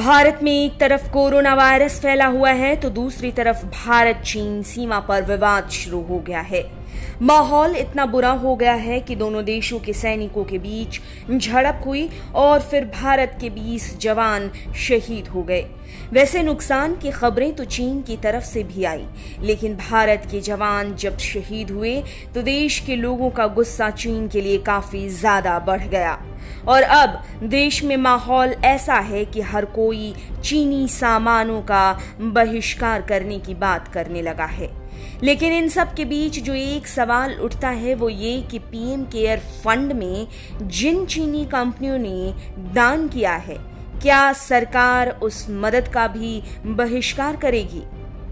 भारत में एक तरफ कोरोना वायरस फैला हुआ है तो दूसरी तरफ भारत चीन सीमा पर विवाद शुरू हो गया है। माहौल इतना बुरा हो गया है कि दोनों देशों के सैनिकों के बीच झड़प हुई और फिर भारत के 20 जवान शहीद हो गए। वैसे नुकसान की खबरें तो चीन की तरफ से भी आई, लेकिन भारत के जवान जब शहीद हुए तो देश के लोगों का गुस्सा चीन के लिए काफी ज्यादा बढ़ गया और अब देश में माहौल ऐसा है कि हर कोई चीनी सामानों का बहिष्कार करने की बात करने लगा है। लेकिन इन सब के बीच जो एक सवाल उठता है वो ये कि पीएम केयर फंड में जिन चीनी कंपनियों ने दान किया है, क्या सरकार उस मदद का भी बहिष्कार करेगी?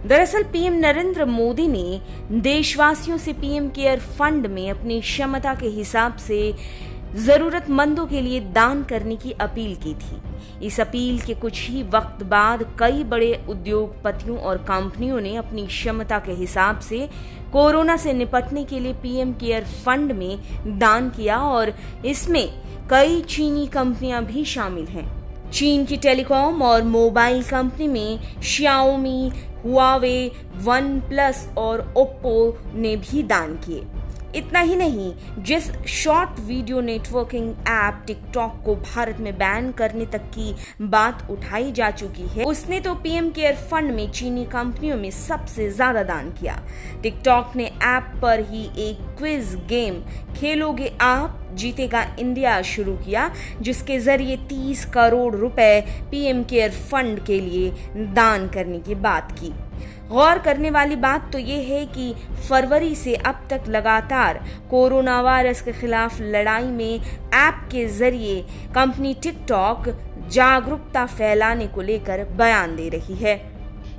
दरअसल पीएम नरेंद्र मोदी ने देशवासियों से पीएम केयर फंड में अपनी क्षमता के हिसाब से जरूरतमंदों के लिए दान करने की अपील की थी। इस अपील के कुछ ही वक्त बाद कई बड़े उद्योगपतियों और कंपनियों ने अपनी क्षमता के हिसाब से कोरोना से निपटने के लिए पीएम केयर फंड में दान किया और इसमें कई चीनी कंपनियां भी शामिल हैं। चीन की टेलीकॉम और मोबाइल कंपनी में Xiaomi, हुआवे, वन प्लस और ओप्पो ने भी दान किए। इतना ही नहीं, जिस short video networking app TikTok को भारत में बैन करने तक की बात उठाई जा चुकी है, उसने तो पीएम केयर फंड में चीनी कंपनियों में सबसे ज्यादा दान किया। टिकटॉक ने ऐप पर ही एक क्विज गेम खेलोगे आप जीतेगा इंडिया शुरू किया, जिसके जरिए 30 करोड़ रुपए पीएम केयर फंड के लिए दान करने की बात की। गौर करने वाली बात तो ये है कि फरवरी से अब तक लगातार कोरोना वायरस के खिलाफ लड़ाई में ऐप के जरिए कंपनी टिकटॉक जागरूकता फैलाने को लेकर बयान दे रही है।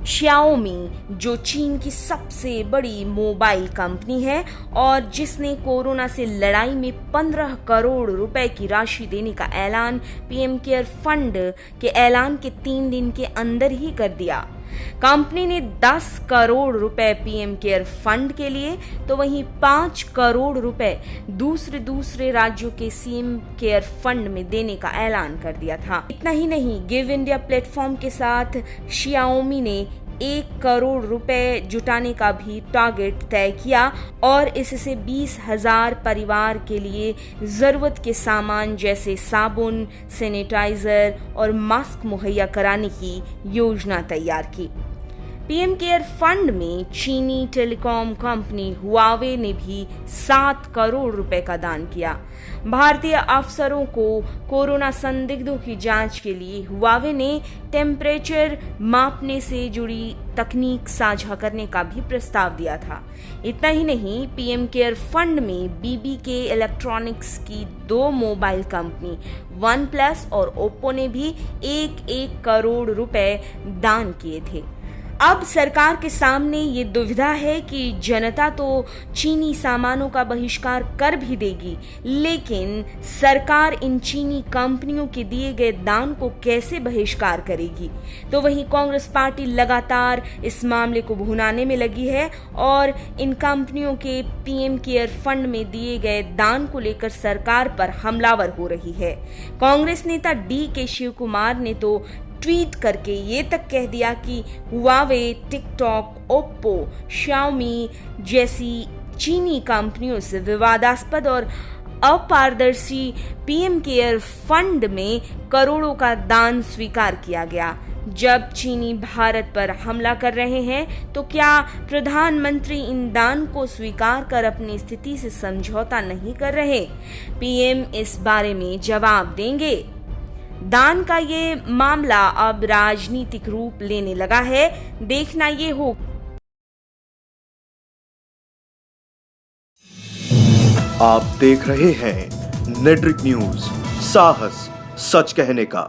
Xiaomi, जो चीन की सबसे बड़ी मोबाइल कंपनी है और जिसने कोरोना से लड़ाई में 15 करोड़ रुपए की राशि देने का ऐलान पीएम केयर फंड के ऐलान के 3 दिन के अंदर ही कर दिया। कंपनी ने 10 करोड़ रुपए पीएम केयर फंड के लिए तो वहीं 5 करोड़ रुपए दूसरे राज्यों के सीएम केयर फंड में देने का ऐलान कर दिया था। इतना ही नहीं, गिव इंडिया प्लेटफॉर्म के साथ Xiaomi ने 1 करोड़ रुपए जुटाने का भी टारगेट तय किया और इससे 20,000 परिवार के लिए जरूरत के सामान जैसे साबुन, सैनिटाइजर और मास्क मुहैया कराने की योजना तैयार की। पीएम केयर फंड में चीनी टेलीकॉम कंपनी हुआवे ने भी 7 करोड़ रुपए का दान किया। भारतीय अफसरों को कोरोना संदिग्धों की जांच के लिए हुआवे ने टेम्परेचर मापने से जुड़ी तकनीक साझा करने का भी प्रस्ताव दिया था। इतना ही नहीं, पीएम केयर फंड में बीबीके इलेक्ट्रॉनिक्स की 2 मोबाइल कंपनी वन प्लस और ओप्पो ने भी 1-1 करोड़ रुपए दान किए थे। अब सरकार के सामने ये दुविधा है कि जनता तो चीनी सामानों का बहिष्कार कर भी देगी, लेकिन सरकार इन चीनी कंपनियों के दिए गए दान को कैसे बहिष्कार करेगी? तो वहीं कांग्रेस पार्टी लगातार इस मामले को भुनाने में लगी है और इन कंपनियों के पीएम केयर फंड में दिए गए दान को लेकर सरकार पर हमलावर हो रही है। कांग्रेस नेता DK शिव कुमार ने तो ट्वीट करके ये तक कह दिया कि हुआवे, टिकटॉक, ओप्पो, Xiaomi जैसी चीनी कंपनियों से विवादास्पद और अपारदर्शी पीएम केयर फंड में करोड़ों का दान स्वीकार किया गया। जब चीनी भारत पर हमला कर रहे हैं तो क्या प्रधानमंत्री इन दान को स्वीकार कर अपनी स्थिति से समझौता नहीं कर रहे? पीएम इस बारे में जवाब देंगे। दान का ये मामला अब राजनीतिक रूप लेने लगा है, देखना ये हो। आप देख रहे हैं नेट्रिक न्यूज, साहस सच कहने का।